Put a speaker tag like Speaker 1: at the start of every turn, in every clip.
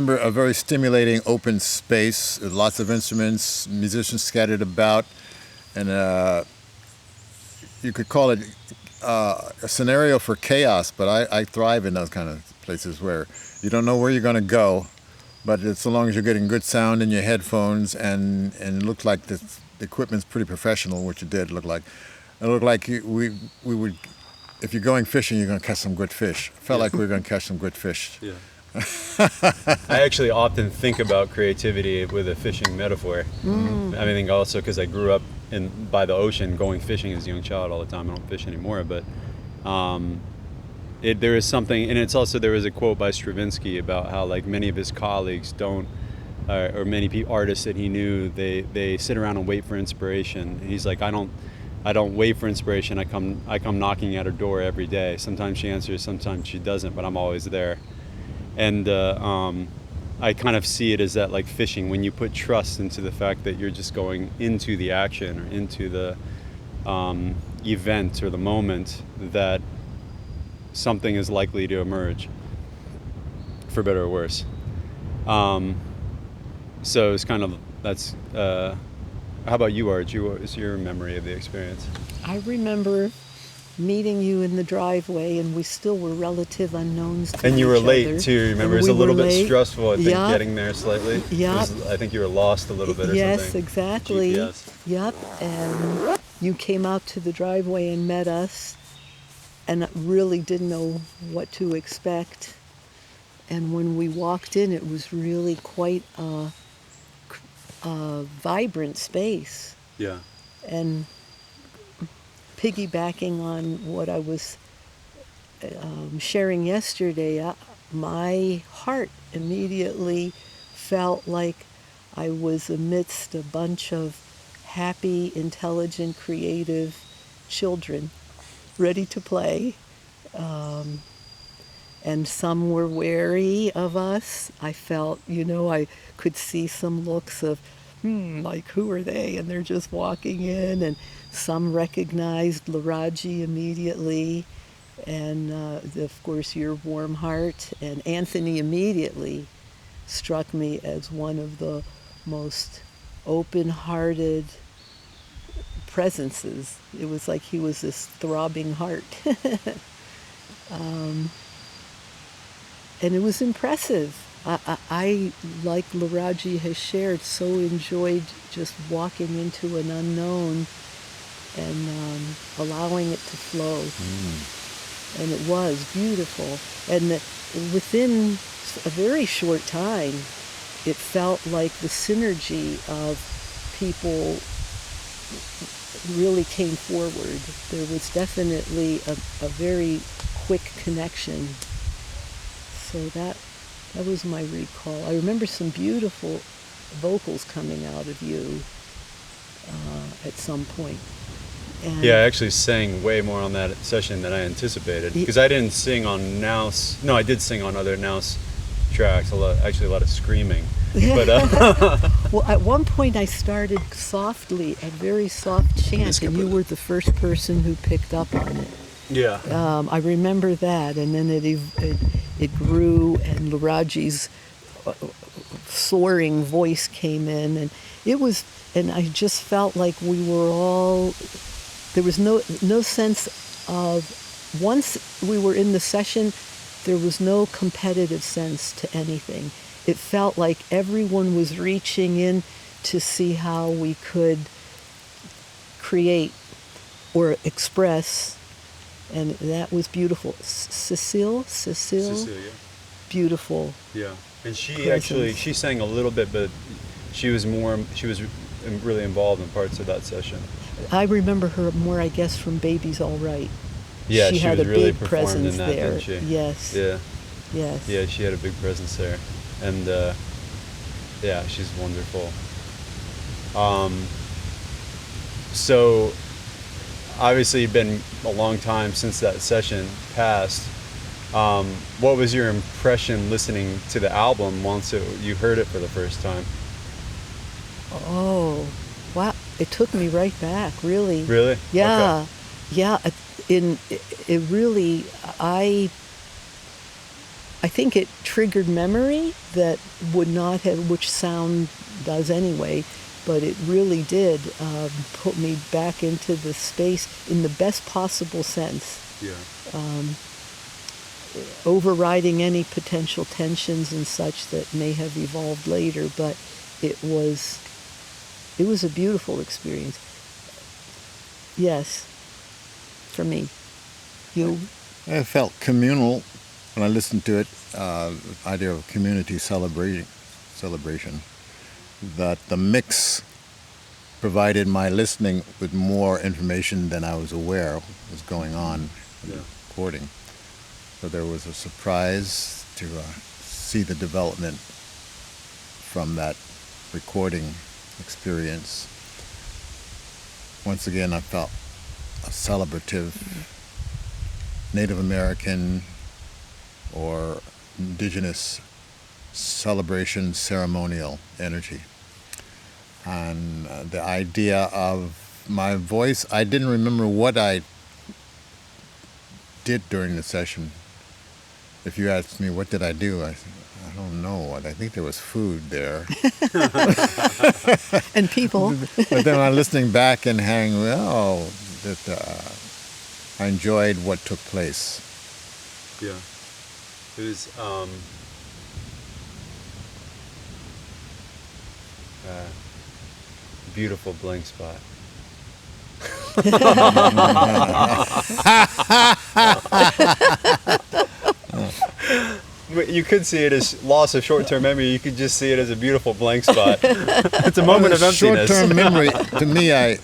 Speaker 1: remember a very stimulating open space, lots of instruments, musicians scattered about, and you could call it a scenario for chaos, but I thrive in those kind of places where you don't know where you're going to go, but so long as you're getting good sound in your headphones, and it looked like the equipment's pretty professional, which it did look like. It looked like we would, if you're going fishing, you're going to catch some good fish. It felt like we were going to catch some good fish.
Speaker 2: Yeah. I actually often think about creativity with a fishing metaphor. I think also because I grew up by the ocean going fishing as a young child all the time. I don't fish anymore, but there is something, and it's also, there was a quote by Stravinsky about how like many of his colleagues don't, or many artists that he knew, they sit around and wait for inspiration. And he's like, I don't wait for inspiration. I come knocking at her door every day. Sometimes she answers, sometimes she doesn't, but I'm always there. And I kind of see it as that, like fishing, when you put trust into the fact that you're just going into the action or into the event or the moment, that something is likely to emerge, for better or worse. So it's kind of, that's, how about you, Arji? What is your memory of the experience?
Speaker 3: I remember meeting you in the driveway, and we still were relative unknowns to each other.
Speaker 2: And you were late too, remember? It was a little bit stressful, I think, getting there slightly.
Speaker 3: Yeah.
Speaker 2: I think you were lost a little bit or something.
Speaker 3: Yes, exactly.
Speaker 2: GPS.
Speaker 3: Yep, and you came out to the driveway and met us, and really didn't know what to expect. And when we walked in, it was really quite a vibrant space.
Speaker 2: Yeah.
Speaker 3: And piggybacking on what I was sharing yesterday, my heart immediately felt like I was amidst a bunch of happy, intelligent, creative children ready to play. And some were wary of us. I felt, I could see some looks of, like, who are they? And they're just walking in. And some recognized Laraaji immediately. And, of course, your warm heart. And Anthony immediately struck me as one of the most open-hearted presences. It was like he was this throbbing heart. And it was impressive. I, like Laaraji has shared, so enjoyed just walking into an unknown and allowing it to flow. And it was beautiful. And within a very short time, it felt like the synergy of people really came forward. There was definitely a very quick connection. So that was my recall. I remember some beautiful vocals coming out of you at some point. And
Speaker 2: yeah, I actually sang way more on that session than I anticipated, because I didn't sing on NOUS. No, I did sing on other NOUS tracks, a lot of screaming. But
Speaker 3: well, at one point I started softly, a very soft chant, and you were the first person who picked up on it.
Speaker 2: Yeah.
Speaker 3: I remember that, and then it grew, and Laaraji's soaring voice came in, and I just felt like we were all, there was no sense of, once we were in the session, there was no competitive sense to anything. It felt like everyone was reaching in to see how we could create or express. And that was beautiful. Cecile,
Speaker 2: yeah.
Speaker 3: Beautiful.
Speaker 2: Yeah, and she
Speaker 3: presence.
Speaker 2: Actually, she sang a little bit, but she was really involved in parts of that session.
Speaker 3: I remember her more, I guess, from Baby's All Right.
Speaker 2: Yeah,
Speaker 3: she had
Speaker 2: was
Speaker 3: a
Speaker 2: really
Speaker 3: big presence
Speaker 2: in that,
Speaker 3: there.
Speaker 2: didn't she?
Speaker 3: Yes.
Speaker 2: Yeah.
Speaker 3: Yes.
Speaker 2: Yeah, she had a big presence there, and yeah, she's wonderful. So obviously, it's been a long time since that session passed. What was your impression listening to the album once you heard it for the first time?
Speaker 3: Oh, wow! It took me right back. Really.
Speaker 2: Really?
Speaker 3: Yeah.
Speaker 2: Okay.
Speaker 3: Yeah. It really, I think it triggered memory that would not have, which sound does anyway, but it really did put me back into the space in the best possible sense.
Speaker 2: Yeah.
Speaker 3: Overriding any potential tensions and such that may have evolved later, but it was a beautiful experience. Yes, for me. You?
Speaker 1: I felt communal when I listened to it. Idea of community celebration. That the mix provided my listening with more information than I was aware was going on in the recording. So there was a surprise to see the development from that recording experience. Once again, I felt a celebrative Native American or indigenous celebration ceremonial energy. And the idea of my voice, I didn't remember what I did during the session. If you asked me what did I do, I don't know. I think there was food there.
Speaker 3: And people.
Speaker 1: But then I'm listening back and hang, well, that I enjoyed what took place.
Speaker 2: Yeah. It was beautiful blank spot. You could see it as loss of short-term memory. You could just see it as a beautiful blank spot. It's a moment of emptiness.
Speaker 1: Short-term memory, to me,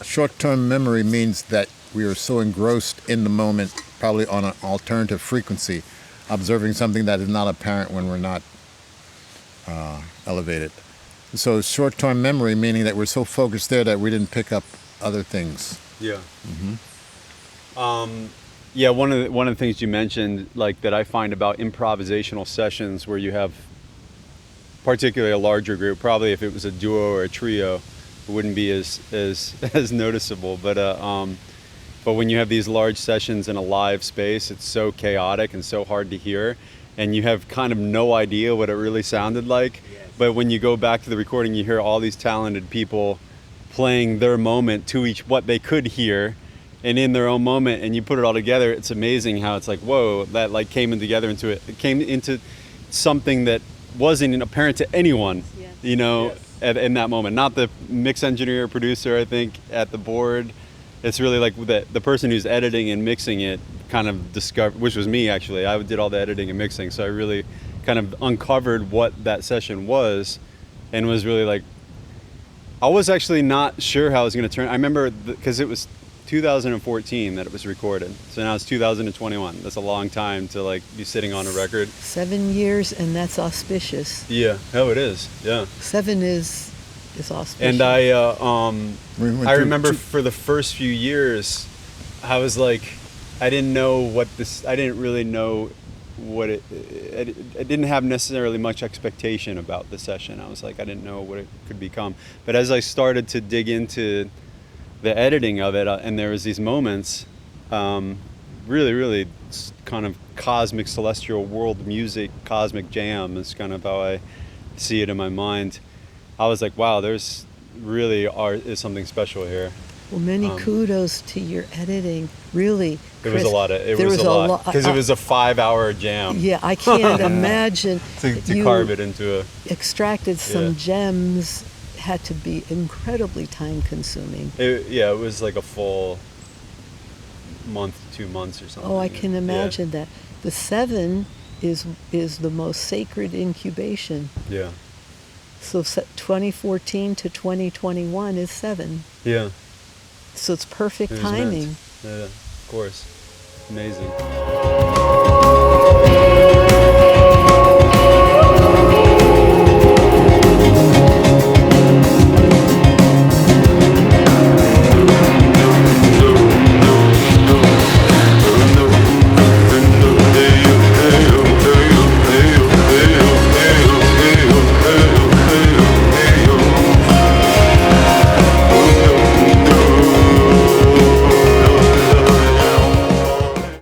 Speaker 1: short-term memory means that we are so engrossed in the moment, probably on an alternative frequency, observing something that is not apparent when we're not elevated. So short-term memory, meaning that we're so focused there that we didn't pick up other things.
Speaker 2: Yeah. Yeah, one of the things you mentioned, like that I find about improvisational sessions where you have particularly a larger group, probably if it was a duo or a trio, it wouldn't be as noticeable. But when you have these large sessions in a live space, it's so chaotic and so hard to hear, and you have kind of no idea what it really sounded like. Yes. But when you go back to the recording, you hear all these talented people playing their moment to each what they could hear. And in their own moment, and you put it all together, it's amazing how it's like, whoa, that like came into something that wasn't apparent to anyone, yes. In that moment. Not the mix engineer or producer, I think, at the board. It's really like the person who's editing and mixing it kind of discovered, which was me actually. I did all the editing and mixing, so I really kind of uncovered what that session was, and was really like, I was actually not sure how it was going to turn. I remember because it was 2014 that it was recorded. So now it's 2021. That's a long time to like be sitting on a record.
Speaker 3: 7 years, and that's auspicious.
Speaker 2: Yeah. Oh, it is. Yeah.
Speaker 3: 7 is auspicious.
Speaker 2: And I remember for the first few years, I was like, I didn't really know what I didn't have necessarily much expectation about the session. I was like, I didn't know what it could become. But as I started to dig into the editing of it, and there was these moments, really, really kind of cosmic, celestial world music, cosmic jam is kind of how I see it in my mind. I was like, wow, there's really is something special here.
Speaker 3: Well, many kudos to your editing. Really,
Speaker 2: Chris,
Speaker 3: it was
Speaker 2: a lot because it was a 5-hour jam.
Speaker 3: Yeah, I can't imagine
Speaker 2: to carve it into
Speaker 3: extracted some gems. Had to be incredibly time consuming.
Speaker 2: It was like a full month, 2 months or something.
Speaker 3: Oh, I can imagine that. The 7 is the most sacred incubation. Yeah. So 2014 to 2021 is 7. Yeah. So it's perfect timing.
Speaker 2: Yeah, of course. Amazing.